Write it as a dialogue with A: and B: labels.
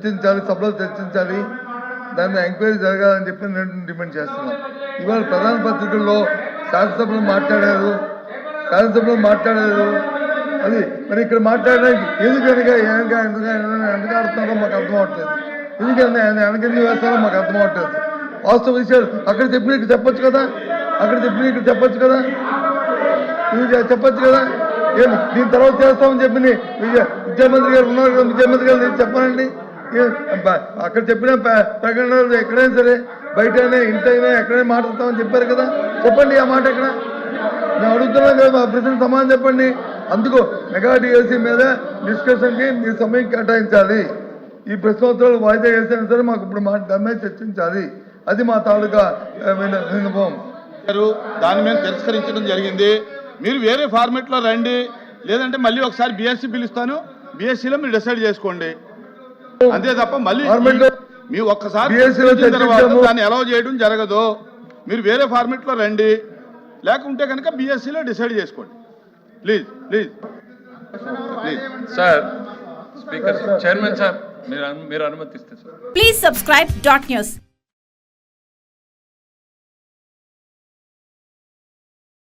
A: చర్చించాలి, సభలో చర్చించాలి, దాన్ని ఎంక్వైరీ జరగాలని చెప్పి నేను డిమాండ్ చేస్తున్నాం. ఇవాళ ప్రధాన పత్రికల్లో శాసనసభలో మాట్లాడారు అది మరి ఇక్కడ మాట్లాడడానికి ఎందుకు ఆడుతున్నారో మాకు అర్థం అవట్లేదు. ఎందుకంటే వెనకెందుకు వేస్తారో మాకు అర్థం అవట్లేదు. వాస్తవ విషయాలు అక్కడ చెప్పిన ఇక్కడ చెప్పొచ్చు కదా, చెప్పొచ్చు కదా. దీని తర్వాత చేస్తామని చెప్పి విద్యామంత్రి గారు ఉన్నారు కదా, విద్యామంత్రి గారు చెప్పానండి. అక్కడ చెప్పిన ప్రకటనలు ఎక్కడైనా సరే బయటైనా ఇంటైనా ఎక్కడైనా మాట్లాడతామని చెప్పారు కదా, చెప్పండి ఆ మాట ఎక్కడ. మేము అడుగుతున్నాం కదా, మా ప్రశ్నకు సమాధానం చెప్పండి. అందుకు మెగా డిఎస్సీ మీద డిస్కషన్కి మీరు సమయం కేటాయించాలి. ఈ ప్రశ్నోత్తరాలు వాయిదా వేసినా సరే మాకు ఇప్పుడు దాని మీద చర్చించాలి. అది మా తాలూకా విన్నపం.
B: దాని మీద తిరస్కరించడం జరిగింది. మీరు వేరే ఫార్మేట్లో రండి, లేదంటే మళ్ళీ ఒకసారి బీఎస్సీ పిలుస్తాను, బీఎస్సీలో మీరు డిసైడ్ చేసుకోండి. అంతే తప్ప మళ్ళీ మీ ఒక్కసారి తర్వాత దాన్ని అలౌ చేయడం జరగదు. మీరు వేరే ఫార్మేట్లో రండి, లేకుంటే కనుక బీఎస్సీలో డిసైడ్ చేసుకోండి. Please
C: sir. Speaker chairman sir, మీరు అనుమతిస్తే సార్.
D: Please subscribe .news.